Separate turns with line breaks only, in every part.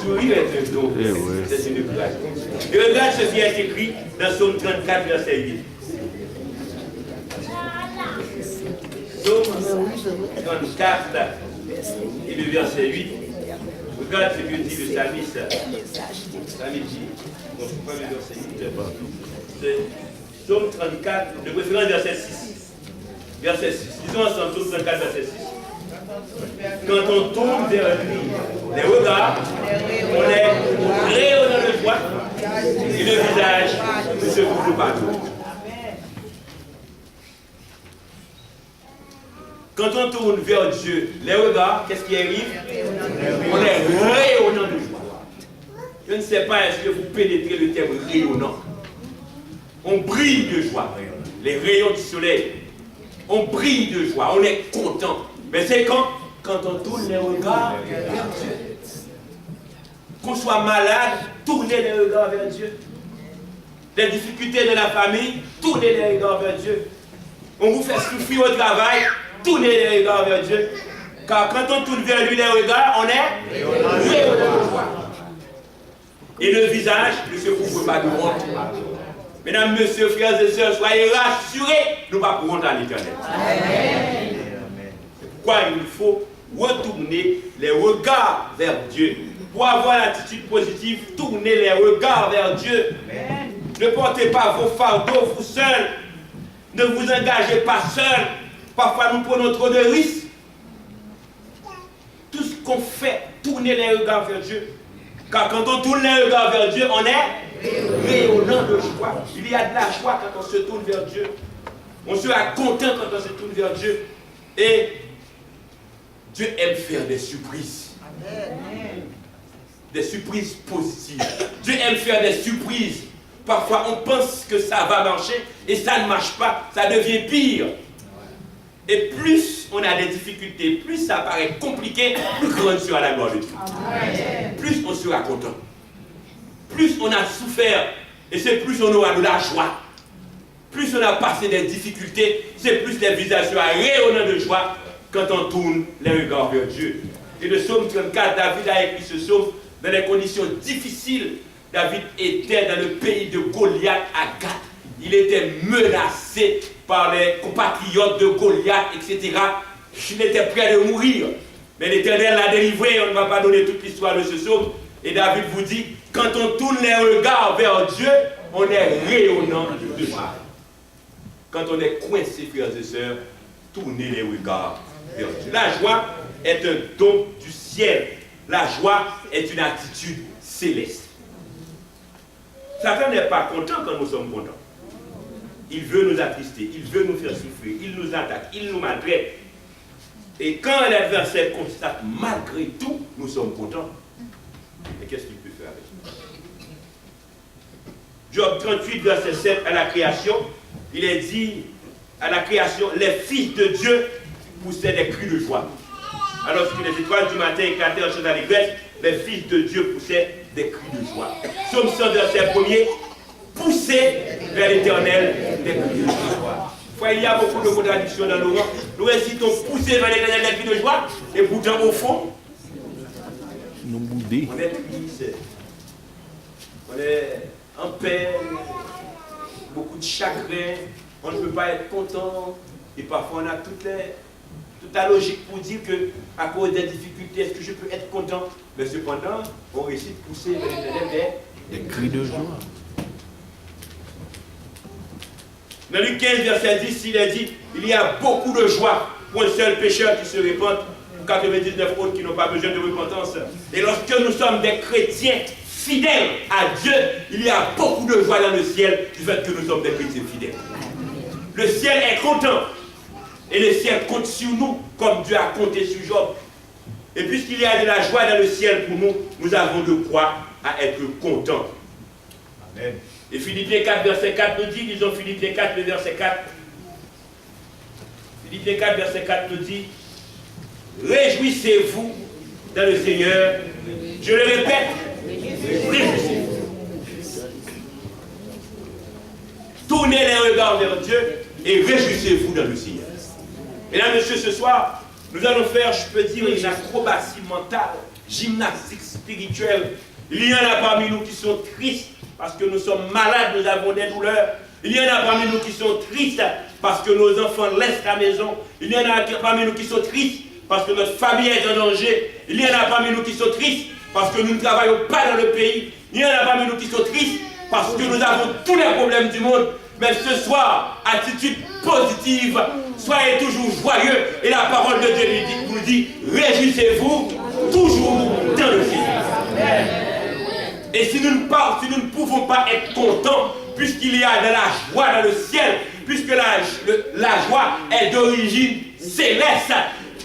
Sourire est un don. C'est une grâce. Et regarde ce qui est écrit dans Psaume 34, verset 8. Psaume 34 et le verset 8. Regarde ce que dit le psalmiste. Psalmiste dit, bon, je prends le verset 8. C'est Psaume 34, de préférence verset 6. Verset 6. Disons ensemble Psaume 34, verset 6. Quand on tourne vers lui, les regards, on est rayonnant de joie et le visage ne se couvre pas. Quand on tourne vers Dieu, les regards, qu'est-ce qui arrive? On est rayonnant de joie. Je ne sais pas, est-ce que vous pénétrez le terme rayonnant? On brille de joie. Les rayons du soleil, on brille de joie, on est content. Mais c'est quand on tourne les regards vers Dieu. Qu'on soit malade, tournez les regards vers Dieu. Les difficultés de la famille, tournez les regards vers Dieu. On vous fait souffrir au travail, tournez les regards vers Dieu. Car quand on tourne vers lui les regards, on est rayonnant de joie. Et le visage ne se couvre pas de honte. Mesdames, messieurs, frères et sœurs, soyez rassurés, nous ne pas pour honte à l'Éternel. C'est pourquoi il faut retourner les regards vers Dieu. Pour avoir l'attitude positive, tournez les regards vers Dieu. Amen. Ne portez pas vos fardeaux vous seuls. Ne vous engagez pas seuls. Parfois nous prenons trop de risques. Tout ce qu'on fait, tournez les regards vers Dieu. Car quand on tourne les regards vers Dieu, on est rayonnant de joie. Il y a de la joie quand on se tourne vers Dieu. On sera content quand on se tourne vers Dieu. Et Dieu aime faire des surprises. Amen. Des surprises positives. Dieu aime faire des surprises. Parfois, on pense que ça va marcher et ça ne marche pas. Ça devient pire. Et plus on a des difficultés, plus ça paraît compliqué, plus grande sera la gloire de Dieu. Amen. Plus on sera content. Plus on a souffert, et c'est plus on aura de la joie. Plus on a passé des difficultés, c'est plus les visages seront rayonnants de joie quand on tourne les regards vers Dieu. Et le psaume 34, David a écrit ce psaume dans des conditions difficiles. David était dans le pays de Goliath à Gath. Il était menacé par les compatriotes de Goliath, etc. Il était prêt de mourir. Mais l'Éternel l'a délivré. On ne va pas donner toute l'histoire de ce psaume. Et David vous dit, quand on tourne les regards vers Dieu, on est rayonnant de joie. Quand on est coincé, frères et sœurs, tournez les regards vers Dieu. La joie est un don du ciel. La joie est une attitude céleste. Satan n'est pas content quand nous sommes contents. Il veut nous attrister, il veut nous faire souffrir, il nous attaque, il nous maltraite. Et quand l'adversaire constate malgré tout, nous sommes contents. Et qu'est-ce qu'il peut faire avec nous? Job 38, verset 7, à la création, il est dit, à la création, les fils de Dieu poussaient des cris de joie. Alors que les étoiles du matin éclataient en chant d'allégresse, les fils de Dieu poussaient des cris de joie. Psaume 100, verset 1er, pousser vers l'Éternel des cris de joie. Il y a beaucoup de contradictions dans le rang. Nous récitons pousser vers l'Éternel des cris de joie, et pourtant au fond, on est triste, on est en peine, beaucoup de chagrin, on ne peut pas être content, et parfois on a toute la logique pour dire que à cause des difficultés, est-ce que je peux être content? Mais cependant, on réussit de pousser vers l'Éternel des cris de joie. Dans Luc 15, verset 10, il est dit, il y a beaucoup de joie pour un seul pécheur qui se répand, 99 autres qui n'ont pas besoin de repentance. Et lorsque nous sommes des chrétiens fidèles à Dieu, il y a beaucoup de joie dans le ciel du fait que nous sommes des chrétiens fidèles. Le ciel est content. Et le ciel compte sur nous comme Dieu a compté sur Job. Et puisqu'il y a de la joie dans le ciel pour nous, nous avons de quoi à être contents. Amen. Et Philippiens 4, verset 4 nous dit, disons Philippiens 4, le verset 4. Philippiens 4, verset 4 nous dit, réjouissez-vous dans le Seigneur. Je le répète, réjouissez-vous. Tournez les regards vers Dieu et réjouissez-vous dans le Seigneur. Mesdames, messieurs, ce soir, nous allons faire, je peux dire, une acrobatie mentale gymnastique spirituelle. Il y en a parmi nous qui sont tristes parce que nous sommes malades, nous avons des douleurs. Il y en a parmi nous qui sont tristes parce que nos enfants laissent la maison. Il y en a parmi nous qui sont tristes parce que notre famille est en danger. Il y en a parmi nous qui sont tristes parce que nous ne travaillons pas dans le pays. Il y en a parmi nous qui sont tristes parce que nous avons tous les problèmes du monde. Mais ce soir, attitude positive, soyez toujours joyeux. Et la parole de Dieu nous dit, réjouissez-vous toujours dans le Seigneur. Et si nous ne pouvons pas être contents, puisqu'il y a de la joie dans le ciel, puisque la joie est d'origine céleste,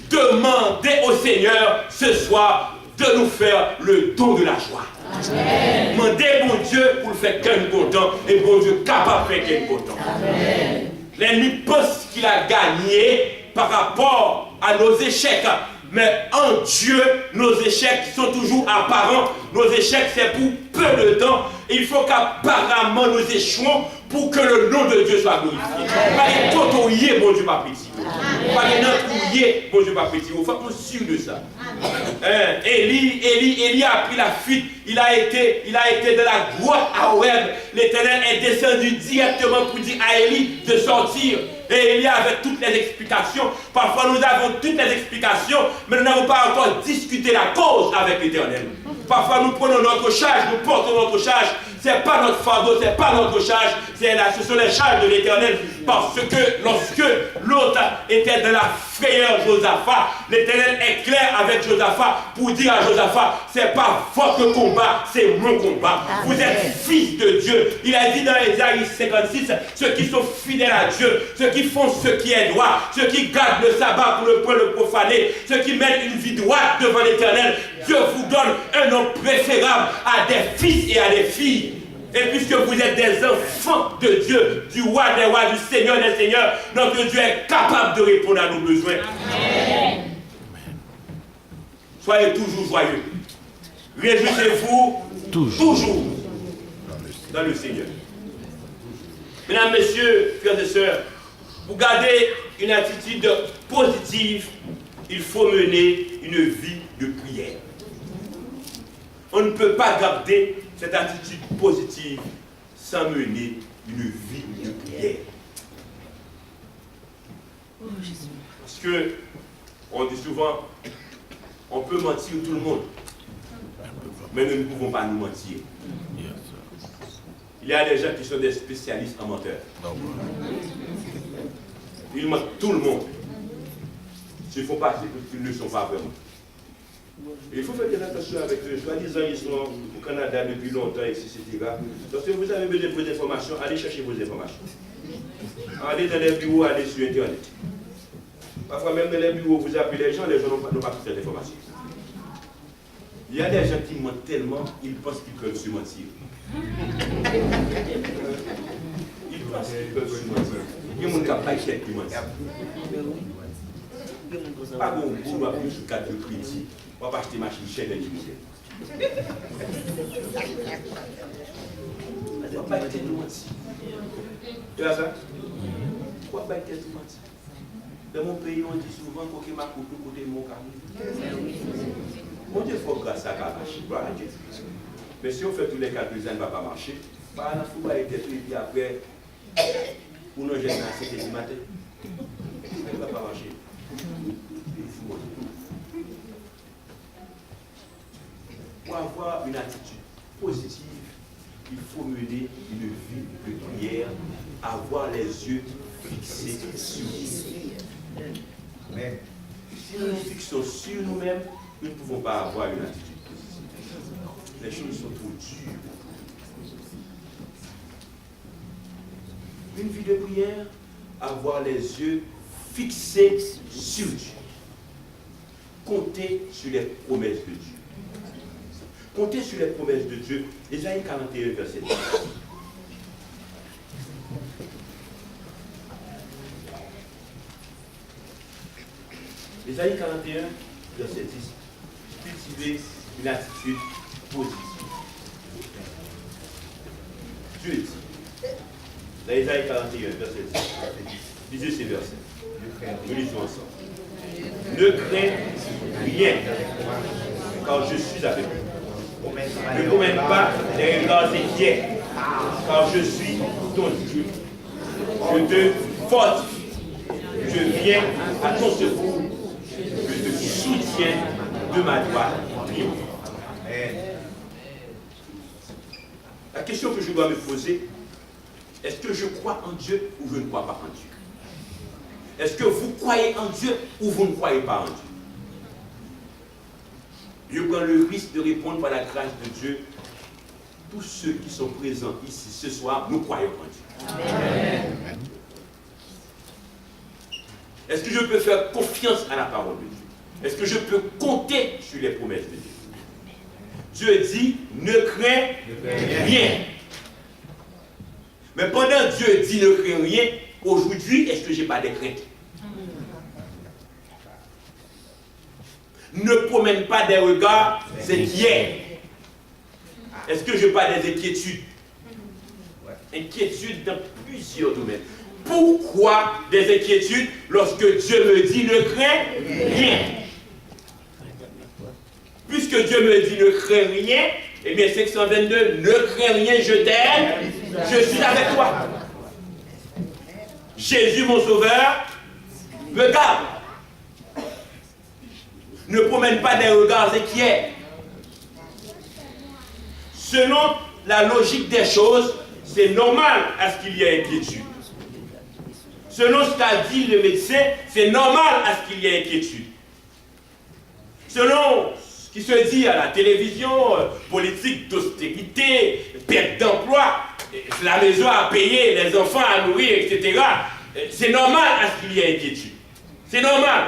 demandez au Seigneur ce soir de nous faire le don de la joie. Amen. Demandez bon Dieu pour le faire qu'un content et bon Dieu capable de faire qu'un content. L'ennemi pense qu'il a gagné par rapport à nos échecs. Mais en Dieu, nos échecs sont toujours apparents. Nos échecs, c'est pour peu de temps. Il faut qu'apparemment nous échouons pour que le nom de Dieu soit glorifié. Pas les totoyer, bon Dieu, pas petit. Pas les nantrouiller, bon Dieu, pas petit. Il faut qu'on soit sûr de ça. Élie a pris la fuite. Il a été de la grotte à Horeb. L'Éternel est descendu directement pour dire à Élie de sortir. Et Élie avait toutes les explications. Parfois, nous avons toutes les explications, mais nous n'avons pas encore discuté la cause avec l'Éternel. Parfois, nous prenons notre charge, nous portons notre charge. Ce n'est pas notre fardeau, ce n'est pas notre charge, ce sont les charges de l'Éternel. Parce que lorsque l'autre était dans la frayeur, Josaphat, l'Éternel est clair avec Josaphat pour dire à Josaphat, ce n'est pas votre combat, c'est mon combat. Amen. Vous êtes fils de Dieu. Il a dit dans Ésaïe 56, ceux qui sont fidèles à Dieu, ceux qui font ce qui est droit, ceux qui gardent le sabbat pour ne pas le profaner, ceux qui mènent une vie droite devant l'Éternel, Dieu vous donne un nom préférable à des fils et à des filles. Et puisque vous êtes des enfants de Dieu, du roi des rois, du Seigneur des seigneurs, notre Dieu est capable de répondre à nos besoins. Amen. Soyez toujours joyeux. Réjouissez-vous toujours dans le Seigneur. Mesdames, messieurs, frères et sœurs, pour garder une attitude positive, il faut mener une vie de prière. On ne peut pas garder cette attitude positive sans mener une vie de prière. Parce que, on dit souvent, on peut mentir tout le monde, mais nous ne pouvons pas nous mentir. Il y a des gens qui sont des spécialistes en menteurs. Ils mentent tout le monde. S'ils font partie, ils ne sont pas vraiment. Il faut faire des attention avec eux. Soi-disant, ils sont au Canada depuis longtemps, etc. Donc, si vous avez besoin de vos informations, allez chercher vos informations. Allez dans les bureaux, allez sur Internet. Parfois, même dans les bureaux, vous appelez les gens n'ont pas toutes ces informations. Il y a des gens qui mentent tellement, ils pensent qu'ils peuvent se mentir. Ils pensent qu'ils peuvent se mentir. Il y a des gens qui n'ont pas été qui mentent. Pas bon, vous doit plus sur 4 de crédit. On va acheter machine chère de l'immobilier. On va pas être de mentir. Tu vois ça? On va pas être de mentir. Dans mon pays, on dit souvent que ma coupe côté mon carnet. Mon Dieu, il faut grâce à la machine. Mais si on fait tous les calculs, ça ne va pas marcher. Bah, la fouille va être et puis après, pour nous gêner à 7h du matin, ça ne va pas marcher. Pour avoir une attitude positive, il faut mener une vie de prière, avoir les yeux fixés sur Dieu. Amen. Si nous nous fixons sur nous-mêmes, nous ne pouvons pas avoir une attitude positive. Les choses sont trop dures. Une vie de prière, avoir les yeux fixés sur Dieu. Comptez sur les promesses de Dieu. Comptez sur les promesses de Dieu. Ésaïe 41, verset 10. Ésaïe 41, verset 10. Cultivez une attitude positive. Dieu dit, dans Ésaïe 41, verset 10, lisez ces versets. Nous lisons ensemble. Ne crains rien. car je suis avec vous. Ne promène pas des regards inquiets, car je suis ton Dieu. Je te fortifie. Je viens à ton secours. Je te soutiens de ma droite. La question que je dois me poser, est-ce que je crois en Dieu ou je ne crois pas en Dieu? Est-ce que vous croyez en Dieu ou vous ne croyez pas en Dieu? Je prends le risque de répondre par la grâce de Dieu. Tous ceux qui sont présents ici ce soir, nous croyons en Dieu. Amen. Est-ce que je peux faire confiance à la parole de Dieu? Est-ce que je peux compter sur les promesses de Dieu? Dieu dit, ne crains rien. Mais pendant que Dieu dit ne crains rien, aujourd'hui, est-ce que je n'ai pas de crainte? Ne promène pas des regards inquiets. Est-ce que je n'ai pas des inquiétudes? Inquiétudes dans plusieurs domaines. Pourquoi des inquiétudes lorsque Dieu me dit ne crains rien? Puisque Dieu me dit ne crains rien, eh bien 522, ne crains rien, je t'aime, je suis avec toi. Jésus mon sauveur me garde. Ne promène pas des regards inquiets. Selon la logique des choses, c'est normal à ce qu'il y ait inquiétude. Selon ce qu'a dit le médecin, c'est normal à ce qu'il y ait inquiétude. Selon ce qui se dit à la télévision, politique d'austérité, perte d'emploi, la maison à payer, les enfants à nourrir, etc., c'est normal à ce qu'il y ait inquiétude. C'est normal.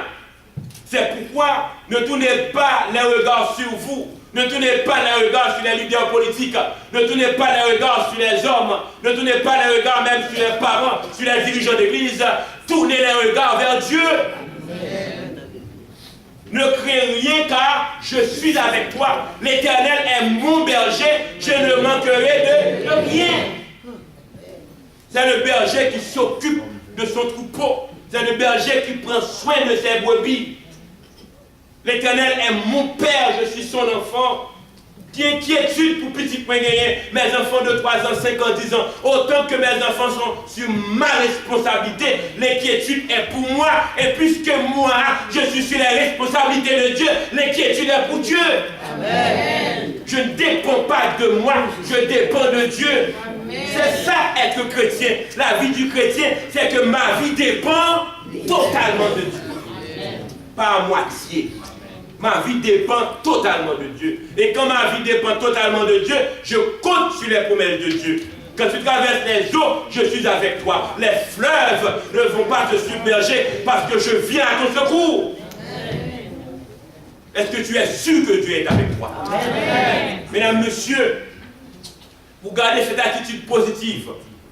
C'est pourquoi ne tournez pas les regards sur vous. Ne tournez pas les regards sur les leaders politiques. Ne tournez pas les regards sur les hommes. Ne tournez pas les regards même sur les parents, sur les dirigeants d'église. Tournez les regards vers Dieu. Amen. Ne crains rien car je suis avec toi. L'Éternel est mon berger. Je ne manquerai de rien. C'est le berger qui s'occupe de son troupeau. C'est le berger qui prend soin de ses brebis. L'Éternel est mon Père, je suis son enfant. Qui inquiétude pour petit point gagner, mes enfants de 3 ans, 5 ans, 10 ans. Autant que mes enfants sont sur ma responsabilité, l'inquiétude est pour moi. Et puisque moi, je suis sur la responsabilité de Dieu, l'inquiétude est pour Dieu. Amen. Je ne dépends pas de moi, je dépends de Dieu. C'est ça être chrétien. La vie du chrétien, c'est que ma vie dépend totalement de Dieu. Pas à moitié. Ma vie dépend totalement de Dieu. Et quand ma vie dépend totalement de Dieu, je compte sur les promesses de Dieu. Quand tu traverses les eaux, je suis avec toi. Les fleuves ne vont pas te submerger parce que je viens à ton secours. Est-ce que tu es sûr que Dieu est avec toi? Amen. Mesdames, messieurs, pour garder cette attitude positive,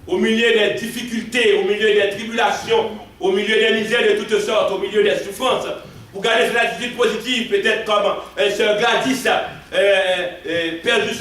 au milieu des difficultés, au milieu des tribulations, au milieu des misères de toutes sortes, au milieu des souffrances, pour garder cette attitude positive, peut-être comme sœur Gladys,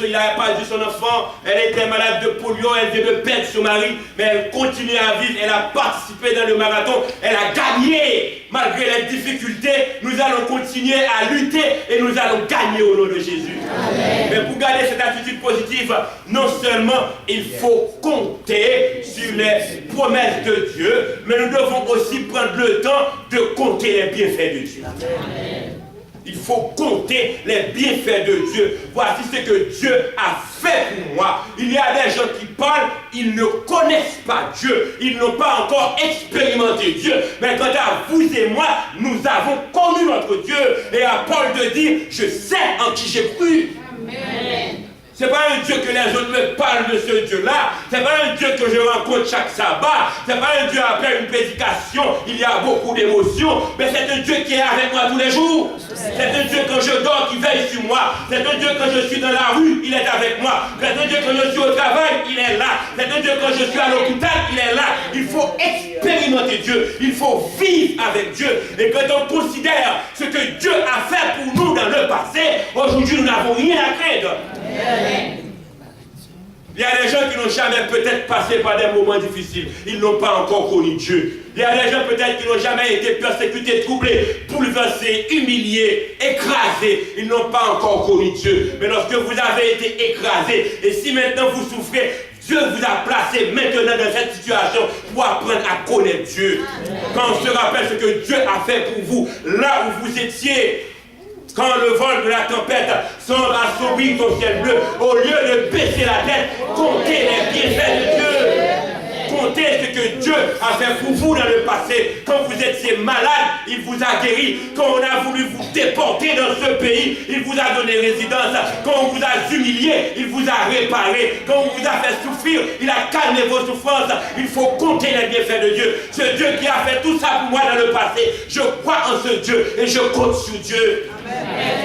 il a perdu son enfant, elle était malade de polio, elle vient de perdre son mari, mais elle continue à vivre, elle a participé dans le marathon, elle a gagné malgré les difficultés. Nous allons continuer à lutter et nous allons gagner au nom de Jésus. Amen. Mais pour garder cette attitude positive, non seulement il faut compter sur les promesses de Dieu, mais nous devons aussi prendre le temps de compter les bienfaits de Dieu. Amen. Il faut compter les bienfaits de Dieu. Voici ce que Dieu a fait pour moi. Il y a des gens qui parlent, ils ne connaissent pas Dieu. Ils n'ont pas encore expérimenté Dieu. Mais quant à vous et moi, nous avons connu notre Dieu. Et à Paul de dire, je sais en qui j'ai cru. Amen. Ce n'est pas un Dieu que les autres me parlent de ce Dieu-là. Ce n'est pas un Dieu que je rencontre chaque sabbat. Ce n'est pas un Dieu après une prédication. Il y a beaucoup d'émotions. Mais c'est un Dieu qui est avec moi tous les jours. C'est un Dieu quand je dors qui veille sur moi. C'est un Dieu quand je suis dans la rue, il est avec moi. C'est un Dieu quand je suis au travail, il est là. C'est un Dieu quand je suis à l'hôpital, il est là. Il faut expérimenter Dieu. Il faut vivre avec Dieu. Et quand on considère ce que Dieu a fait pour nous dans le passé, aujourd'hui nous n'avons rien à craindre. Il y a des gens qui n'ont jamais peut-être passé par des moments difficiles. Ils n'ont pas encore connu Dieu. Il y a des gens peut-être qui n'ont jamais été persécutés, troublés, bouleversés, humiliés, écrasés. Ils n'ont pas encore connu Dieu. Mais lorsque vous avez été écrasés, et si maintenant vous souffrez, Dieu vous a placé maintenant dans cette situation pour apprendre à connaître Dieu. Quand on se rappelle ce que Dieu a fait pour vous, là où vous étiez, quand le vol de la tempête semble assombrir ton ciel bleu, au lieu de baisser la tête, comptez les bienfaits de Dieu. Comptez ce que Dieu a fait pour vous dans le passé. Quand vous étiez malade, il vous a guéri. Quand on a voulu vous déporter dans ce pays, il vous a donné résidence. Quand on vous a humilié, il vous a réparé. Quand on vous a fait souffrir, il a calmé vos souffrances. Il faut compter les bienfaits de Dieu. Ce Dieu qui a fait tout ça pour moi dans le passé, je crois en ce Dieu et je compte sur Dieu.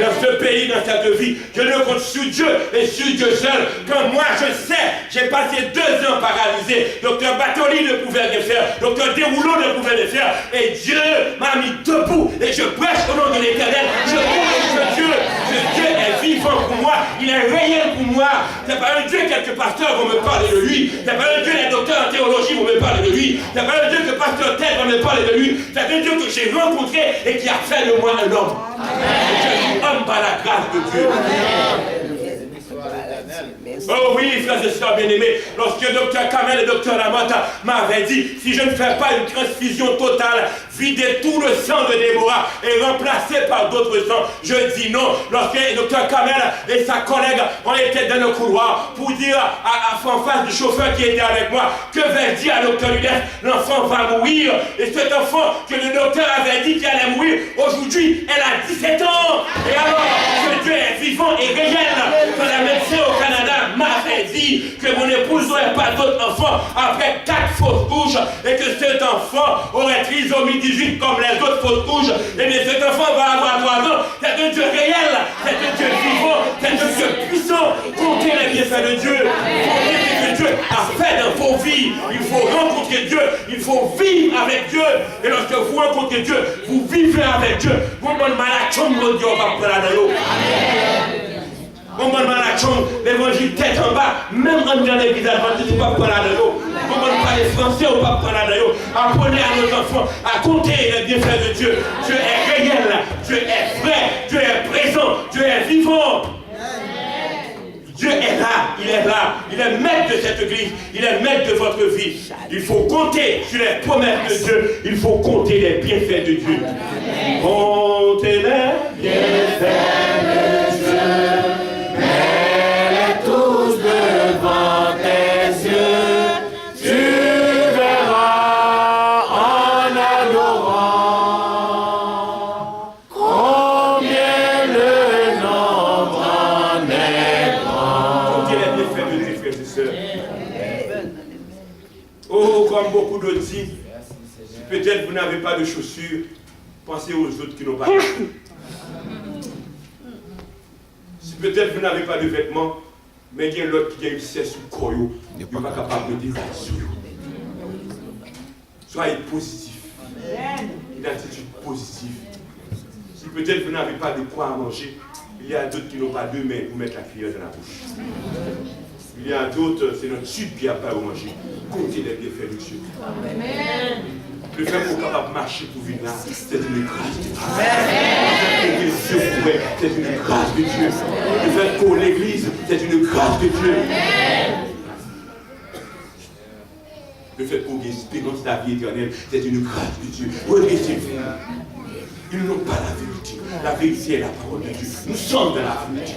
Dans ce pays, dans cette vie, je ne compte sur Dieu et sur Dieu seul. Quand moi je sais, j'ai passé 2 ans paralysé. Docteur Batoli ne pouvait rien faire. Docteur Dérouleau ne pouvait rien faire. Et Dieu m'a mis debout. Et je prêche au nom de l'Éternel. Je crois que Dieu, ce Dieu est vivant pour moi. Il est réel pour moi. C'est pas un Dieu quelques pasteurs vont me parler de lui. C'est pas un Dieu les docteurs en théologie vont me parler de lui. C'est pas un Dieu que pasteur tel va me parler de lui. C'est un Dieu que j'ai rencontré et qui a fait de moi un homme. Je suis homme par la grâce de Dieu. Oh oui, frères et sœurs bien-aimés, lorsque Dr Kamel et Dr Lamotte m'avaient dit, si je ne fais pas une transfusion totale, vider tout le sang de Déborah et remplacer par d'autres sangs, je dis non. Lorsque Dr Kamel et sa collègue, on était dans le couloir pour dire en face du chauffeur qui était avec moi, que vais-je dire à Dr Ludes, l'enfant va mourir. Et cet enfant que le docteur avait dit qu'il allait mourir, aujourd'hui, elle a 17 ans. Et alors, ce Dieu est vivant et réel. Quand la médecin au Canada m'avait dit que mon épouse n'aurait pas d'autre enfant après 4 fausses couches et que cet enfant aurait trisomie 18 comme les autres fausses couches, et bien cet enfant va avoir 3 ans. C'est un Dieu réel, c'est un Dieu vivant, c'est un Dieu puissant. Comptez les bienfaits de Dieu, comptez ce que Dieu a fait dans vos vies. Il faut rencontrer Dieu, il faut vivre avec Dieu. Et lorsque vous rencontrez Dieu, vous vivez avec Dieu. Vous ne l'évangile tête en bas, même en dans l'église adventiste, on ne peut pas parler de l'eau. On ne parle français, on ne peut pas parler de l'eau. Apprenez à nos enfants à compter les bienfaits de Dieu. Dieu est réel, Dieu est vrai, Dieu est présent, Dieu est vivant. Dieu est là, il est maître de cette église, il est maître de votre vie. Il faut compter sur les promesses de Dieu, il faut compter les bienfaits de Dieu. Comptez les bienfaits de Dieu.
Devant tes yeux, tu verras en adorant combien le nombre en est grand.
Comptez les bienfaits de Dieu, frères et sœurs. Oh, comme beaucoup d'autres disent, peut-être vous n'avez pas de chaussures, pensez aux autres qui n'ont pas de chaussures. Si peut-être vous n'avez pas de vêtements, mais il y a l'autre qui a eu cesse sous le corps, il n'est pas capable de dire ça. Soyez positif. Une attitude positive. Si peut-être vous n'avez pas de quoi à manger, il y a d'autres qui n'ont pas de mains pour mettre la cuillère dans la bouche. Il y a d'autres, c'est notre sud qui n'a pas à manger. Comptez les bienfaits de Dieu. Amen. Le fait qu'on soit capable de marcher pour vivre là, c'est une grâce de Dieu. C'est une grâce de Dieu. Le fait qu'on l'église, c'est une grâce de Dieu. Le fait qu'on ait espérance de la vie éternelle, c'est une grâce de Dieu. Redressez-vous. Ils n'ont pas la vérité. La vérité est la parole de Dieu. Nous sommes dans la vérité.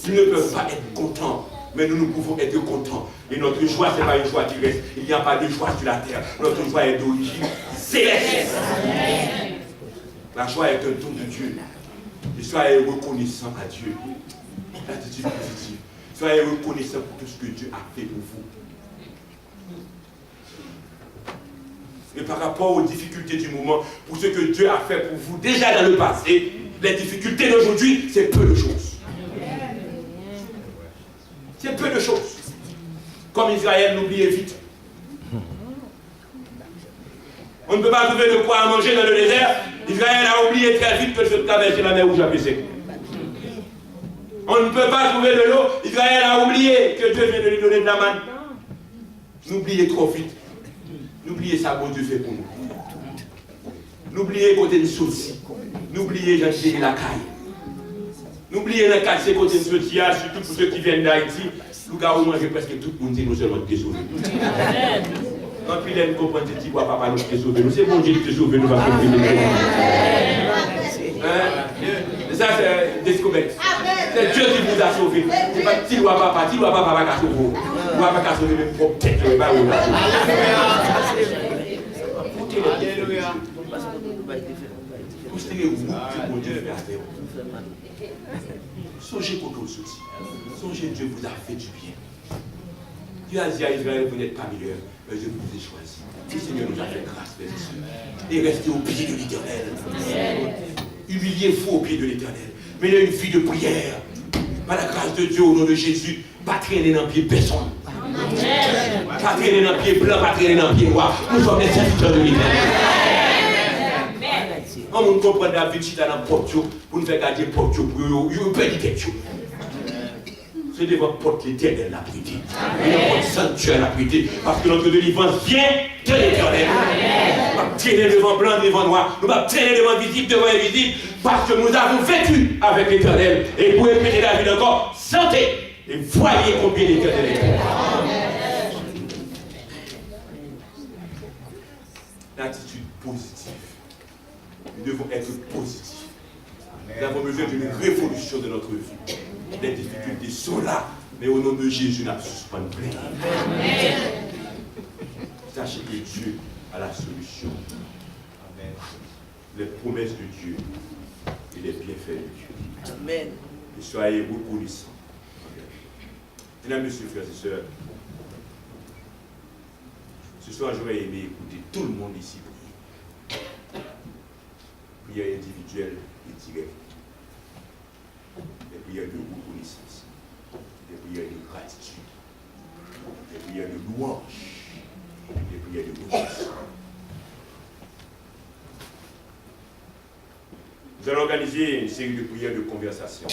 Ils ne peuvent pas être contents. Mais nous pouvons être contents. Et notre joie, ce n'est pas une joie terrestre. Il n'y a pas de joie sur la terre. Notre joie est d'origine céleste. La joie est un don de Dieu. Et soyez reconnaissants à Dieu. L'attitude positive. Soyez reconnaissants pour tout ce que Dieu a fait pour vous. Et par rapport aux difficultés du moment, pour ce que Dieu a fait pour vous déjà dans le passé, les difficultés d'aujourd'hui, c'est peu de choses. C'est peu de choses. Comme Israël, n'oubliez vite. On ne peut pas trouver de quoi à manger dans le désert. Israël a oublié très vite que je traversais la mer Rouge à Pessé. On ne peut pas trouver de l'eau. Israël a oublié que Dieu vient de lui donner de la manne. N'oubliez trop vite. N'oubliez ça, bon Dieu fait pour nous. N'oubliez côté de souci. N'oubliez j'ai la caille. N'oubliez le quartier côté de souci, surtout pour ceux qui viennent d'Haïti. Nous avons mangé presque tout le monde, nous seulement de sauver. Quand puis nous comprenons que papa nous te sauver. C'est bon Dieu qui te sauve, nous va faire ça, c'est découverte. C'est Dieu qui vous a sauvé. C'est pas petit loi papa va sauver. Vous ne va pas sauver même propre tête. Alléluia. Vous savez où que Dieu fait avec vous. Songez pour nos soucis. Songez Dieu vous a fait du bien. Dieu a dit à Israël, vous n'êtes pas meilleur, mais je vous ai choisi. Le Seigneur nous a fait grâce, frères et sœurs. Et restez au pied de l'Éternel. Humiliez-vous au pied de l'Éternel. Menez une vie de prière. Par la grâce de Dieu, au nom de Jésus, pas traîner dans le pied personne. Pas traîner dans le pied blanc, pas traîner dans le pied noir. Nous sommes les serviteurs de l'Éternel. On comprend David chita dans le porte pour nous faire garder le porte pour nous perdre quelque chose. C'est devant la porte l'Éternel la prière. Et devant le sanctuaire la prière. Parce que notre délivrance vient de l'Éternel. Nous ne traîner devant blanc, devant noir. Nous ne traîner devant visible, devant invisible. Parce que nous avons vécu avec l'Éternel. Et pour répéter la vie encore, sentez et voyez combien l'Éternel est bon. L'attitude positive. Nous devons être positifs. Nous avons besoin d'une révolution de notre vie. Les difficultés sont là, mais au nom de Jésus, nous ne suspendons plus. Sachez que Dieu a la solution. Amen. Les promesses de Dieu et les bienfaits de Dieu. Amen. Et soyez reconnaissants. Mesdames, messieurs, frères et sœurs, ce soir, j'aurais aimé écouter tout le monde ici prier. Prière individuelle et directe. Des prières de reconnaissance, des prières de gratitude, des prières de louange, des prières de reconnaissance. Nous allons organiser une série de prières de conversation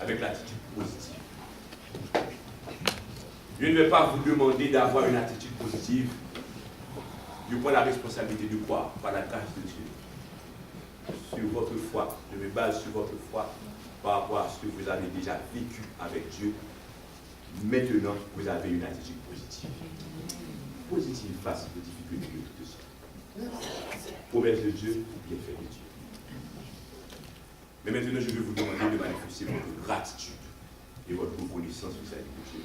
avec l'attitude positive. Je ne vais pas vous demander d'avoir une attitude positive. Je prends la responsabilité de croire par la grâce de Dieu. Sur votre foi, je me base sur votre foi par rapport à ce que vous avez déjà vécu avec Dieu. Maintenant, vous avez une attitude positive. Positive face aux difficultés de toutes sortes. Promesse de Dieu, bienfait de Dieu. Mais maintenant, je vais vous demander de manifester votre gratitude et votre reconnaissance vis-à-vis de Dieu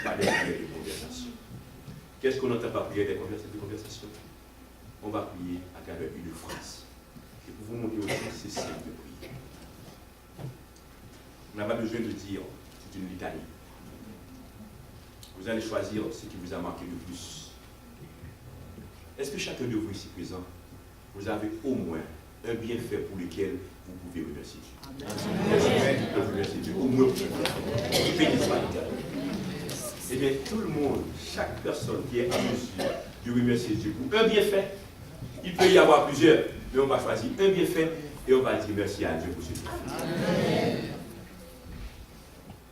par des prières de conversation. Qu'est-ce qu'on entend par prière de conversation? On va prier à travers une phrase. Et pour vous montrer aussi, c'est simple de prier. On n'a pas besoin de dire, c'est une litanie. Vous allez choisir ce qui vous a marqué le plus. Est-ce que chacun de vous ici présent, vous avez au moins un bienfait pour lequel vous pouvez remercier Dieu? Vous pouvez remercier Dieu. Au moins, eh bien, tout le monde, chaque personne qui est à mesure de remercier Dieu pour un bienfait, il peut y avoir plusieurs, mais on va choisir un bienfait et on va dire merci à Dieu pour ce bienfait.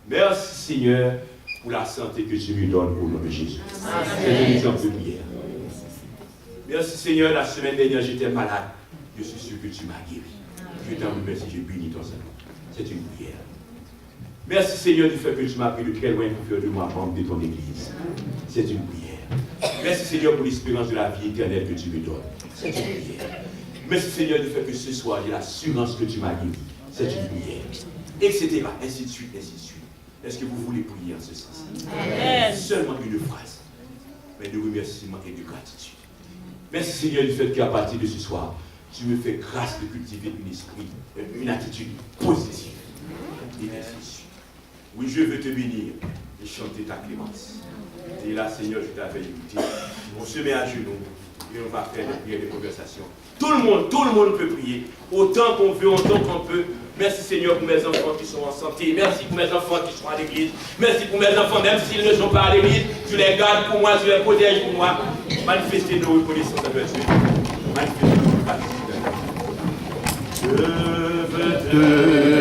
Merci Seigneur pour la santé que tu lui donnes au nom de Jésus. C'est un exemple de prière. Merci Seigneur, la semaine dernière j'étais malade. Je suis sûr que tu m'as guéri. Je t'en remercie, je bénis ton Seigneur. C'est une prière. Merci Seigneur du fait que tu m'as pris de très loin pour faire de moi membre de ton Église. C'est une prière. Merci Seigneur pour l'espérance de la vie éternelle que tu me donnes. C'est une prière. Merci Seigneur du fait que ce soir j'ai l'assurance que tu m'as guéri. C'est une prière. Etc. Ainsi de suite, ainsi de suite. Est-ce que vous voulez prier en ce sens? Amen. Seulement une phrase, mais de remerciement et de gratitude. Merci Seigneur du fait qu'à partir de ce soir, tu me fais grâce de cultiver une attitude positive. Et ainsi de suite. Oui, je veux te bénir et chanter ta clémence. Et là, Seigneur, je t'avais écouté. On se met à genoux et on va faire des prières de conversation. Tout le monde peut prier. Autant qu'on veut, autant qu'on peut. Merci Seigneur pour mes enfants qui sont en santé. Merci pour mes enfants qui sont à l'église. Merci pour mes enfants, même s'ils ne sont pas à l'église. Tu les gardes pour moi, tu les protèges pour moi. Manifestez nos reconnaissances à Dieu. Manifestez nos gratitude.
te